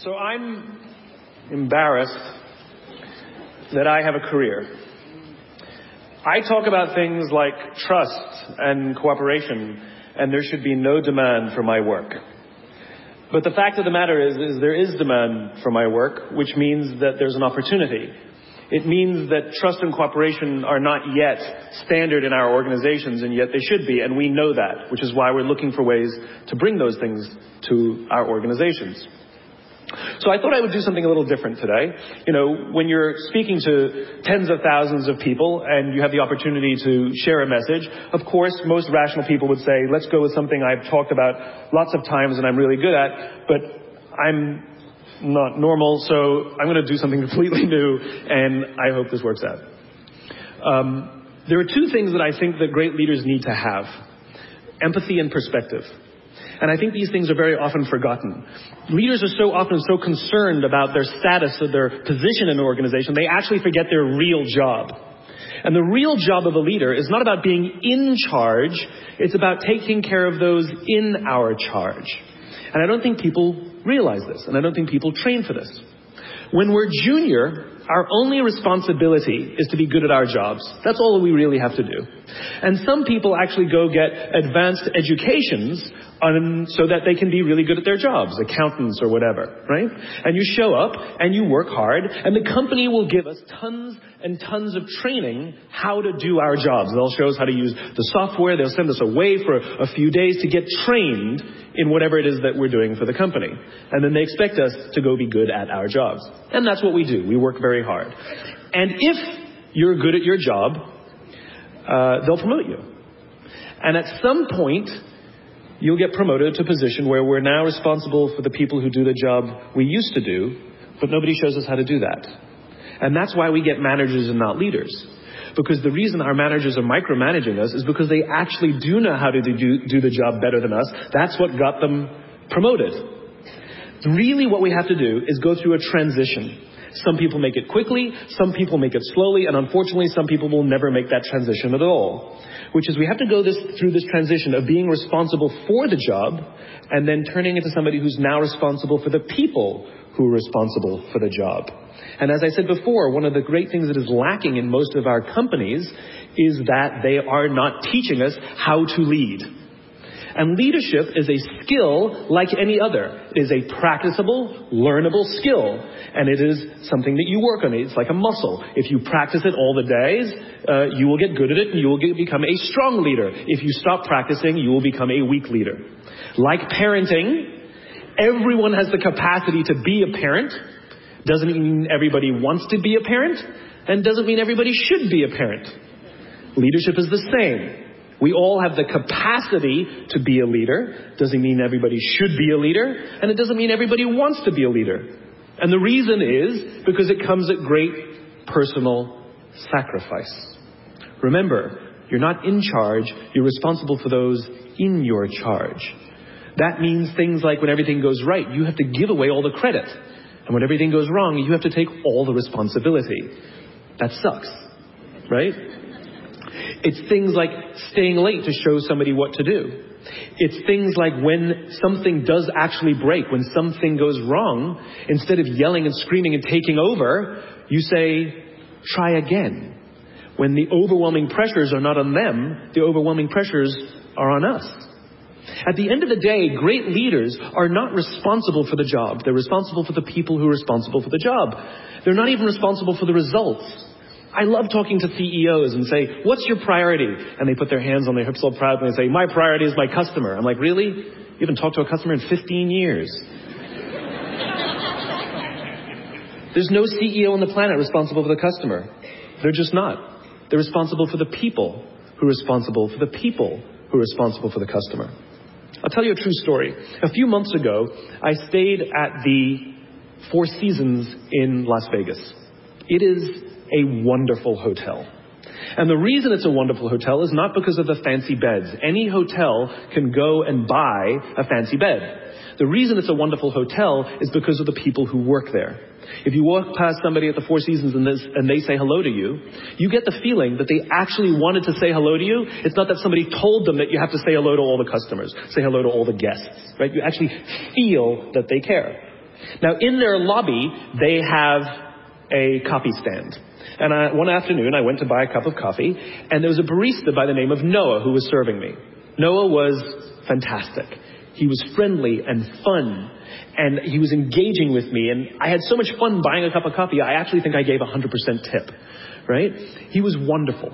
So I'm embarrassed that I have a career. I talk about things like trust and cooperation, and there should be no demand for my work. But the fact of the matter is there is demand for my work, which means that there's an opportunity. It means that trust and cooperation are not yet standard in our organizations, and yet they should be, and we know that, which is why we're looking for ways to bring those things to our organizations. So I thought I would do something a little different today. You know, when you're speaking to tens of thousands of people and you have the opportunity to share a message, of course, most rational people would say, let's go with something I've talked about lots of times and I'm really good at, but I'm not normal, so I'm going to do something completely new, and I hope this works out. There are two things that I think that great leaders need to have: empathy and perspective. And I think these things are very often forgotten. Leaders are so often so concerned about their status or their position in an organization, they actually forget their real job. And the real job of a leader is not about being in charge, it's about taking care of those in our charge. And I don't think people realize this, and I don't think people train for this. When we're junior, our only responsibility is to be good at our jobs. That's all we really have to do. And some people actually go get advanced educations so that they can be really good at their jobs, accountants or whatever, right? And you show up and you work hard, and the company will give us tons and tons of training how to do our jobs. They'll show us how to use the software. They'll send us away for a few days to get trained in whatever it is that we're doing for the company. And then they expect us to go be good at our jobs. And that's what we do. We work very hard. And if you're good at your job, they'll promote you. And at some point, you'll get promoted to a position where we're now responsible for the people who do the job we used to do, but nobody shows us how to do that. And that's why we get managers and not leaders. Because the reason our managers are micromanaging us is because they actually do know how to do the job better than us. That's what got them promoted. Really what we have to do is go through a transition. Some people make it quickly, some people make it slowly, and unfortunately some people will never make that transition at all. Which is we have to go through this transition of being responsible for the job and then turning into somebody who's now responsible for the people who are responsible for the job. And as I said before, one of the great things that is lacking in most of our companies is that they are not teaching us how to lead. And leadership is a skill like any other. It is a practicable, learnable skill. And it is something that you work on. It's like a muscle. If you practice it all the days, you will get good at it and you will become a strong leader. If you stop practicing, you will become a weak leader. Like parenting, everyone has the capacity to be a parent. Doesn't mean everybody wants to be a parent, and doesn't mean everybody should be a parent. Leadership is the same. We all have the capacity to be a leader. Doesn't mean everybody should be a leader, and it doesn't mean everybody wants to be a leader. And the reason is because it comes at great personal sacrifice. Remember, you're not in charge, you're responsible for those in your charge. That means things like when everything goes right, you have to give away all the credit. And when everything goes wrong, you have to take all the responsibility. That sucks, right? It's things like staying late to show somebody what to do. It's things like when something does actually break, when something goes wrong, instead of yelling and screaming and taking over, you say, try again. When the overwhelming pressures are not on them, the overwhelming pressures are on us. At the end of the day, great leaders are not responsible for the job. They're responsible for the people who are responsible for the job. They're not even responsible for the results. I love talking to CEOs and say, what's your priority? And they put their hands on their hips all proudly and say, my priority is my customer. I'm like, really? You haven't talked to a customer in 15 years. There's no CEO on the planet responsible for the customer. They're just not. They're responsible for the people who are responsible for the people who are responsible for the customer. I'll tell you a true story. A few months ago, I stayed at the Four Seasons in Las Vegas. It is a wonderful hotel. And the reason it's a wonderful hotel is not because of the fancy beds. Any hotel can go and buy a fancy bed. The reason it's a wonderful hotel is because of the people who work there. If you walk past somebody at the Four Seasons and they say hello to you, you get the feeling that they actually wanted to say hello to you. It's not that somebody told them that you have to say hello to all the customers, say hello to all the guests, right? You actually feel that they care. Now, in their lobby, they have a coffee stand. And one afternoon, I went to buy a cup of coffee, and there was a barista by the name of Noah who was serving me. Noah was fantastic. He was friendly and fun, and he was engaging with me, and I had so much fun buying a cup of coffee, I actually think I gave 100% tip, right? He was wonderful.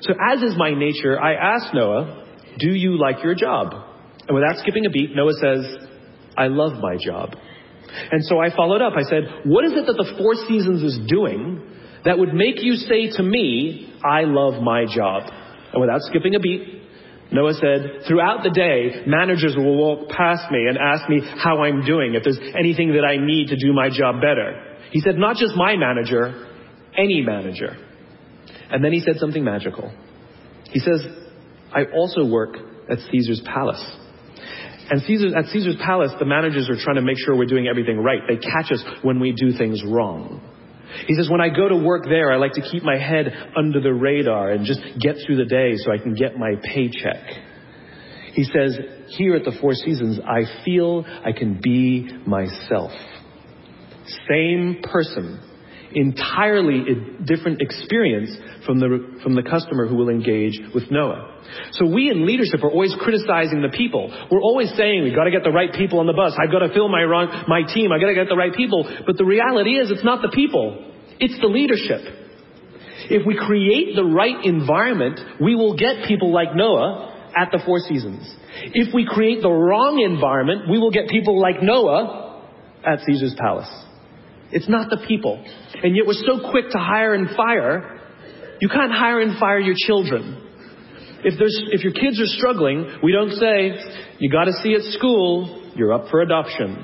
So as is my nature, I asked Noah, do you like your job? And without skipping a beat, Noah says, I love my job. And so I followed up. I said, what is it that the Four Seasons is doing that would make you say to me, I love my job? And without skipping a beat, Noah said, throughout the day, managers will walk past me and ask me how I'm doing, if there's anything that I need to do my job better. He said, not just my manager, any manager. And then he said something magical. He says, I also work at Caesar's Palace. And at Caesar's Palace, the managers are trying to make sure we're doing everything right. They catch us when we do things wrong. He says, when I go to work there, I like to keep my head under the radar and just get through the day so I can get my paycheck. He says, here at the Four Seasons, I feel I can be myself. Same person, entirely a different experience from the customer who will engage with Noah. So we in leadership are always criticizing the people. We're always saying, we've got to get the right people on the bus. I've got to fill my team. I've got to get the right people. But the reality is, it's not the people. It's the leadership. If we create the right environment, we will get people like Noah at the Four Seasons. If we create the wrong environment, we will get people like Noah at Caesar's Palace. It's not the people. And yet we're so quick to hire and fire. You can't hire and fire your children. If your kids are struggling, we don't say, you got to see at school, you're up for adoption.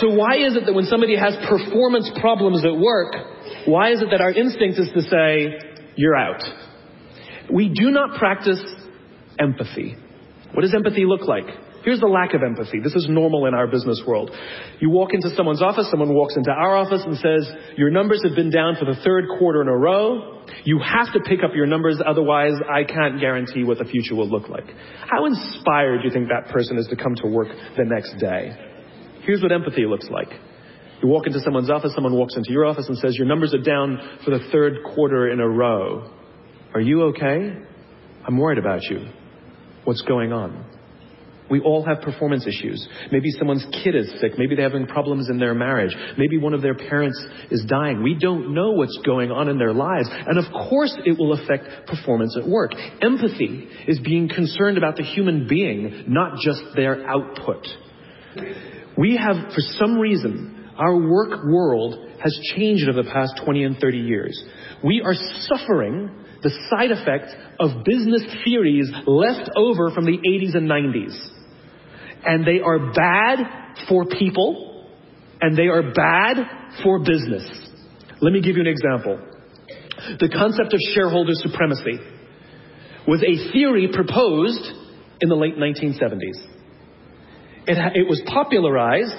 So why is it that when somebody has performance problems at work, why is it that our instinct is to say, you're out? We do not practice empathy. What does empathy look like? Here's the lack of empathy. This is normal in our business world. You walk into someone's office, someone walks into our office and says, your numbers have been down for the third quarter in a row. You have to pick up your numbers, otherwise I can't guarantee what the future will look like. How inspired do you think that person is to come to work the next day? Here's what empathy looks like. You walk into someone's office, someone walks into your office and says, your numbers are down for the third quarter in a row. Are you okay? I'm worried about you. What's going on? We all have performance issues. Maybe someone's kid is sick. Maybe they're having problems in their marriage. Maybe one of their parents is dying. We don't know what's going on in their lives. And of course it will affect performance at work. Empathy is being concerned about the human being, not just their output. We have, for some reason, our work world has changed over the past 20 and 30 years. We are suffering the side effects of business theories left over from the 80s and 90s. And they are bad for people, and they are bad for business. Let me give you an example. The concept of shareholder supremacy was a theory proposed in the late 1970s. It was popularized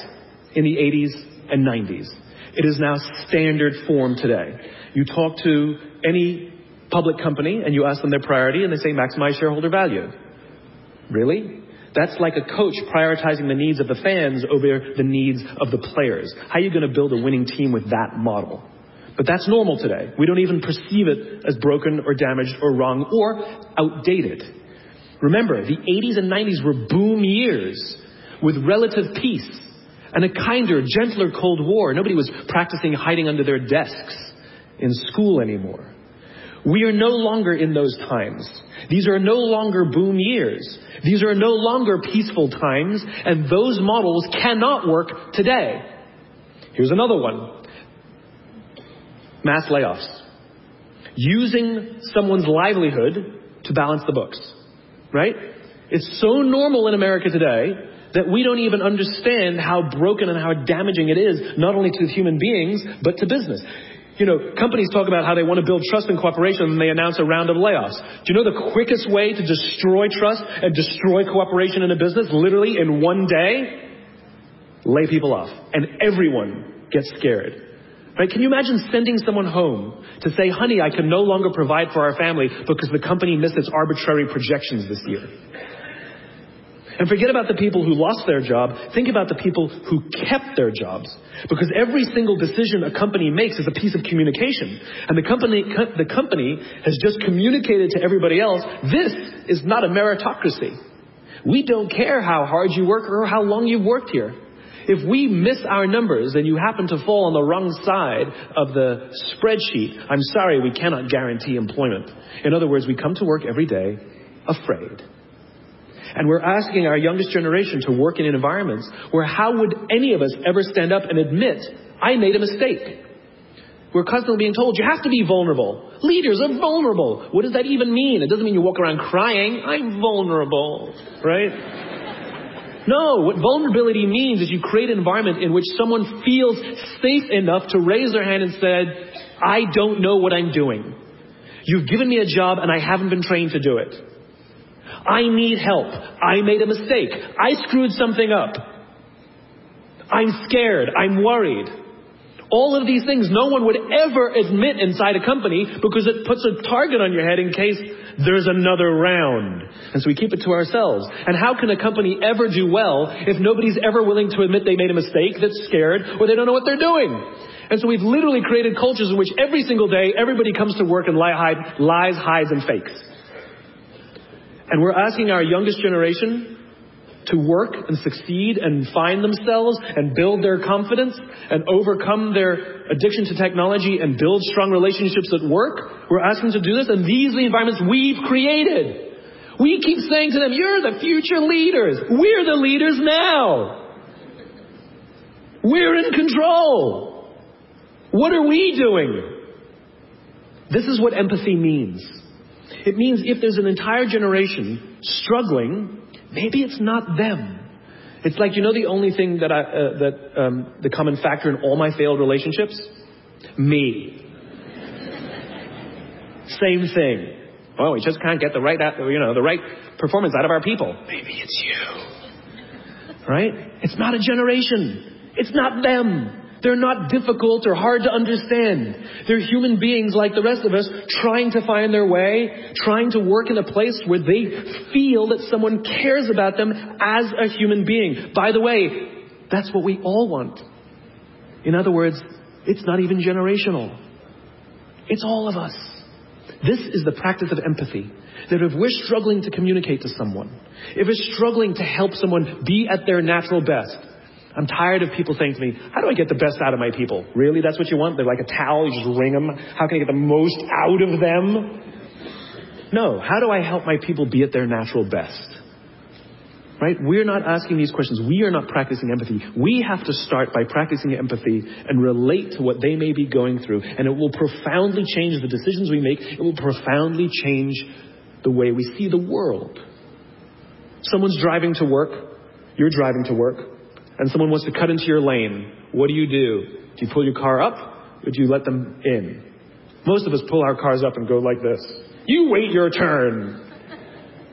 in the 80s and 90s. It is now standard form today. You talk to any public company and you ask them their priority and they say maximize shareholder value. Really? That's like a coach prioritizing the needs of the fans over the needs of the players. How are you going to build a winning team with that model? But that's normal today. We don't even perceive it as broken or damaged or wrong or outdated. Remember, the 80s and 90s were boom years with relative peace and a kinder, gentler Cold War. Nobody was practicing hiding under their desks in school anymore. We are no longer in those times. These are no longer boom years. These are no longer peaceful times, and those models cannot work today. Here's another one. Mass layoffs. Using someone's livelihood to balance the books. Right? It's so normal in America today that we don't even understand how broken and how damaging it is, not only to human beings, but to business. You know, companies talk about how they want to build trust and cooperation and they announce a round of layoffs. Do you know the quickest way to destroy trust and destroy cooperation in a business, literally in one day? Lay people off. And everyone gets scared. Right? Can you imagine sending someone home to say, honey, I can no longer provide for our family because the company missed its arbitrary projections this year? And forget about the people who lost their job. Think about the people who kept their jobs. Because every single decision a company makes is a piece of communication. And the company has just communicated to everybody else, this is not a meritocracy. We don't care how hard you work or how long you've worked here. If we miss our numbers and you happen to fall on the wrong side of the spreadsheet, I'm sorry, we cannot guarantee employment. In other words, we come to work every day afraid. And we're asking our youngest generation to work in environments where how would any of us ever stand up and admit, I made a mistake? We're constantly being told, you have to be vulnerable. Leaders are vulnerable. What does that even mean? It doesn't mean you walk around crying, I'm vulnerable, right? No, what vulnerability means is you create an environment in which someone feels safe enough to raise their hand and said, I don't know what I'm doing. You've given me a job and I haven't been trained to do it. I need help. I made a mistake. I screwed something up. I'm scared. I'm worried. All of these things no one would ever admit inside a company because it puts a target on your head in case there's another round. And so we keep it to ourselves. And how can a company ever do well if nobody's ever willing to admit they made a mistake, that's scared, or they don't know what they're doing? And so we've literally created cultures in which every single day everybody comes to work and lies, hides, and fakes. And we're asking our youngest generation to work and succeed and find themselves and build their confidence and overcome their addiction to technology and build strong relationships at work. We're asking them to do this, and these are the environments we've created. We keep saying to them, you're the future leaders. We're the leaders now. We're in control. What are we doing? This is what empathy means. It means if there's an entire generation struggling, maybe it's not them. It's like, the only thing that the common factor in all my failed relationships? Me. Same thing. Oh, we just can't get the right performance out of our people. Maybe it's you. Right? It's not a generation. It's not them. They're not difficult or hard to understand. They're human beings like the rest of us, trying to find their way, trying to work in a place where they feel that someone cares about them as a human being. By the way, that's what we all want. In other words, it's not even generational. It's all of us. This is the practice of empathy. That if we're struggling to communicate to someone, if we're struggling to help someone be at their natural best, I'm tired of people saying to me, how do I get the best out of my people? Really? That's what you want? They're like a towel, you just wring them. How can I get the most out of them? No. How do I help my people be at their natural best? Right? We're not asking these questions. We are not practicing empathy. We have to start by practicing empathy and relate to what they may be going through. And it will profoundly change the decisions we make. It will profoundly change the way we see the world. Someone's driving to work. You're driving to work. And someone wants to cut into your lane. What do? Do you pull your car up, or do you let them in? Most of us pull our cars up and go like this. You wait your turn.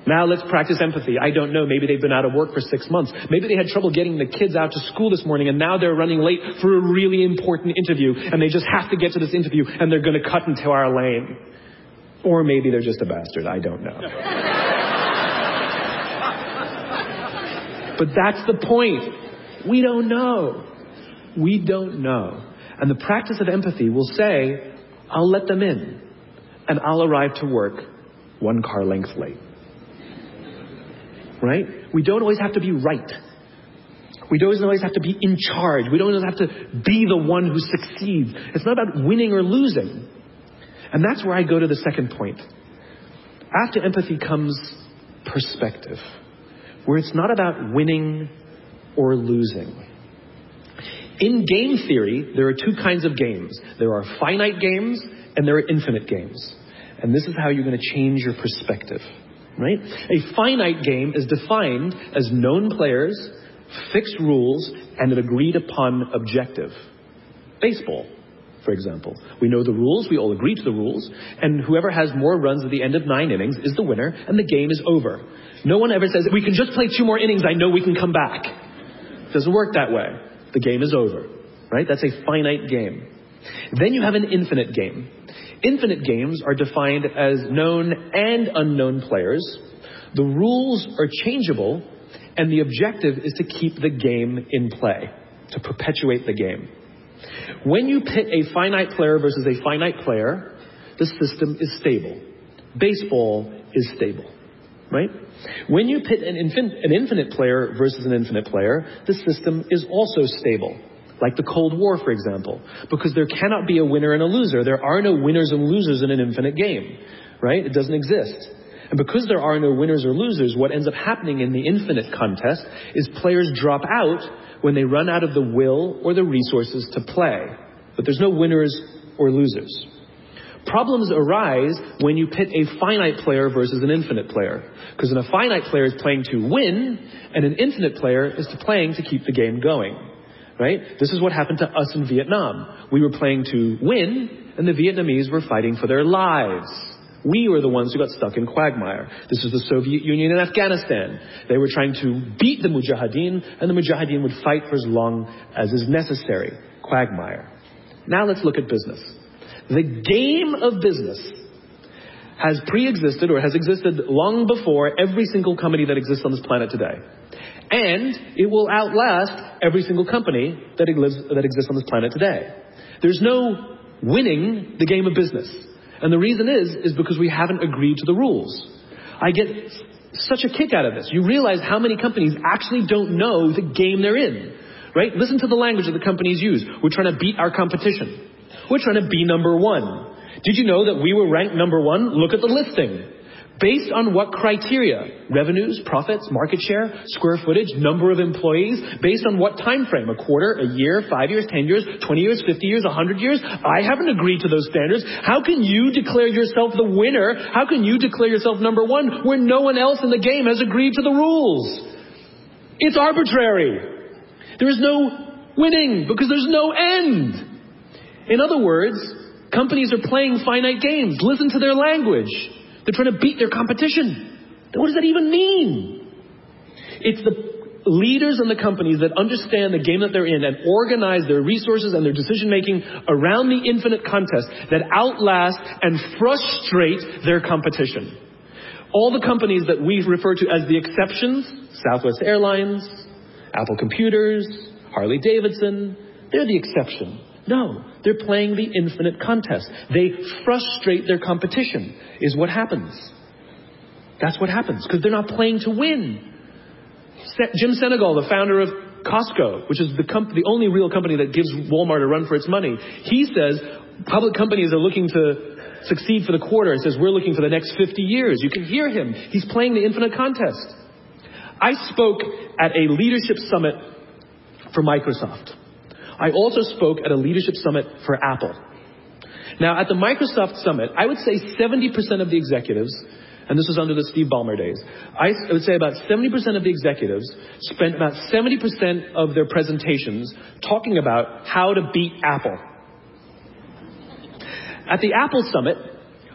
Now let's practice empathy. I don't know. Maybe they've been out of work for 6 months. Maybe they had trouble getting the kids out to school this morning, and now they're running late for a really important interview, and they just have to get to this interview, and they're going to cut into our lane. Or maybe they're just a bastard. I don't know. But that's the point. We don't know. We don't know. And the practice of empathy will say, I'll let them in, and I'll arrive to work 1 car length late. Right? We don't always have to be right. We don't always have to be in charge. We don't always have to be the one who succeeds. It's not about winning or losing. And that's where I go to the second point. After empathy comes perspective, where it's not about winning or losing. In game theory, there are 2 kinds of games. There are finite games and there are infinite games. And this is how you're going to change your perspective. Right? A finite game is defined as known players, fixed rules, and an agreed upon objective. Baseball, for example. We know the rules, we all agree to the rules, and whoever has more runs at the end of 9 innings is the winner, and the game is over. No one ever says, we can just play 2 more innings, I know we can come back. It doesn't work that way. The game is over. Right? That's a finite game. Then you have an infinite game. Infinite games are defined as known and unknown players. The rules are changeable, And the objective is to keep the game in play, to perpetuate the game. When you pit a finite player versus a finite player, the system is stable. Baseball is stable, right? When you pit an infinite player versus an infinite player, the system is also stable. Like the Cold War, for example, because there cannot be a winner and a loser. There are no winners and losers in an infinite game, right? It doesn't exist. And because there are no winners or losers, what ends up happening in the infinite contest is players drop out when they run out of the will or the resources to play. But there's no winners or losers. Problems arise when you pit a finite player versus an infinite player. Because a finite player is playing to win, and an infinite player is playing to keep the game going. Right? This is what happened to us in Vietnam. We were playing to win, and the Vietnamese were fighting for their lives. We were the ones who got stuck in quagmire. This was the Soviet Union and Afghanistan. They were trying to beat the Mujahideen, and the Mujahideen would fight for as long as is necessary. Quagmire. Now let's look at business. The game of business has pre-existed or has existed long before every single company that exists on this planet today. And it will outlast every single company that exists on this planet today. There's no winning the game of business. And the reason is because we haven't agreed to the rules. I get such a kick out of this. You realize how many companies actually don't know the game they're in, right? Listen to the language that the companies use. We're trying to beat our competition. We're trying to be number one. Did you know that we were ranked number one? Look at the listing. Based on what criteria? Revenues, profits, market share, square footage, number of employees. Based on what time frame? A quarter, a year, 5 years, 10 years, 20 years, 50 years, 100 years? I haven't agreed to those standards. How can you declare yourself the winner? How can you declare yourself number one when no one else in the game has agreed to the rules? It's arbitrary. There is no winning because there's no end. In other words, companies are playing finite games. Listen to their language. They're trying to beat their competition. What does that even mean? It's the leaders in the companies that understand the game that they're in and organize their resources and their decision-making around the infinite contest that outlast and frustrate their competition. All the companies that we refer to as the exceptions, Southwest Airlines, Apple Computers, Harley Davidson, they're the exception. No, they're playing the infinite contest. They frustrate their competition, is what happens. That's what happens, because they're not playing to win. Jim Senegal, the founder of Costco, which is the only real company that gives Walmart a run for its money, he says public companies are looking to succeed for the quarter. He says, we're looking for the next 50 years. You can hear him. He's playing the infinite contest. I spoke at a leadership summit for Microsoft. I also spoke at a leadership summit for Apple. Now, at the Microsoft summit, I would say 70% of the executives, and this was under the Steve Ballmer days, I would say about 70% of the executives spent about 70% of their presentations talking about how to beat Apple. At the Apple summit,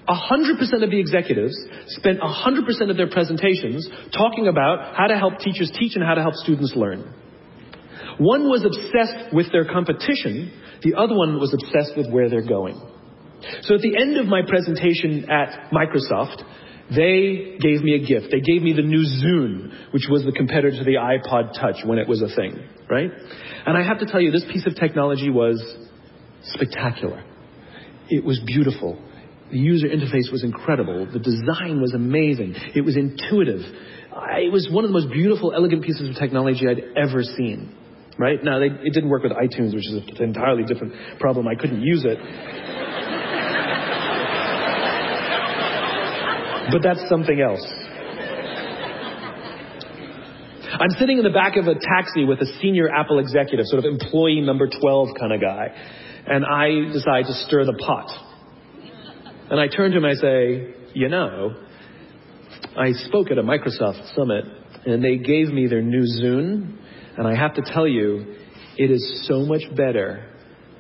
100% of the executives spent 100% of their presentations talking about how to help teachers teach and how to help students learn. One was obsessed with their competition. The other one was obsessed with where they're going. So at the end of my presentation at Microsoft, they gave me a gift. They gave me the new Zune, which was the competitor to the iPod Touch when it was a thing, right? And I have to tell you, this piece of technology was spectacular. It was beautiful. The user interface was incredible. The design was amazing. It was intuitive. It was one of the most beautiful, elegant pieces of technology I'd ever seen. Right? Now, it didn't work with iTunes, which is an entirely different problem. I couldn't use it. But that's something else. I'm sitting in the back of a taxi with a senior Apple executive, sort of employee number 12 kind of guy. And I decide to stir the pot. And I turn to him and I say, you know, I spoke at a Microsoft summit and they gave me their new Zune. And I have to tell you, it is so much better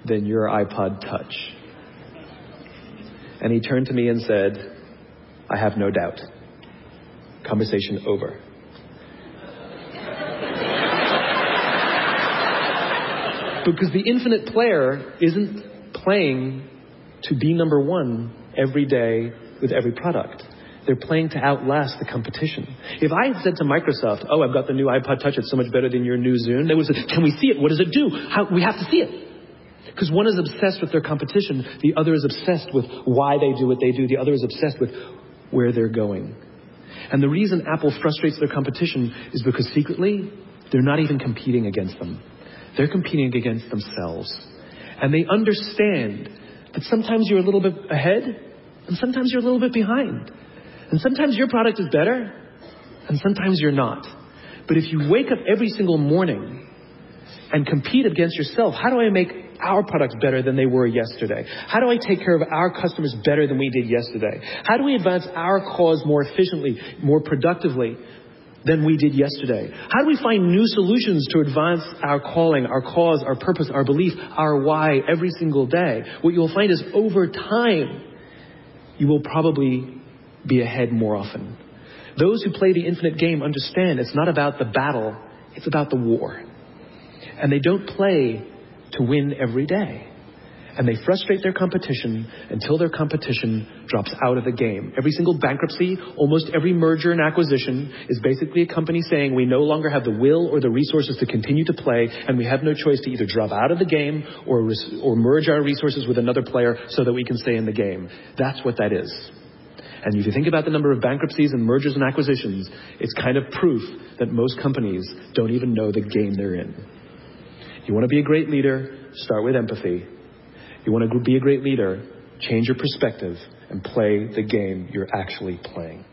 than your iPod Touch. And he turned to me and said, I have no doubt. Conversation over. Because the infinite player isn't playing to be number one every day with every product. They're playing to outlast the competition. If I had said to Microsoft, oh, I've got the new iPod Touch, it's so much better than your new Zune, they would say, can we see it? What does it do? We have to see it. Because one is obsessed with their competition, the other is obsessed with why they do what they do, the other is obsessed with where they're going. And the reason Apple frustrates their competition is because secretly, they're not even competing against them. They're competing against themselves. And they understand that sometimes you're a little bit ahead, and sometimes you're a little bit behind. And sometimes your product is better, and sometimes you're not. But if you wake up every single morning and compete against yourself, how do I make our products better than they were yesterday? How do I take care of our customers better than we did yesterday? How do we advance our cause more efficiently, more productively than we did yesterday? How do we find new solutions to advance our calling, our cause, our purpose, our belief, our why every single day? What you'll find is over time, you will probably be ahead more often. Those who play the infinite game understand it's not about the battle, it's about the war. And they don't play to win every day. And they frustrate their competition until their competition drops out of the game. Every single bankruptcy, almost every merger and acquisition is basically a company saying we no longer have the will or the resources to continue to play, and we have no choice to either drop out of the game or merge our resources with another player so that we can stay in the game. That's what that is. And if you think about the number of bankruptcies and mergers and acquisitions, it's kind of proof that most companies don't even know the game they're in. You want to be a great leader, start with empathy. You want to be a great leader, change your perspective and play the game you're actually playing.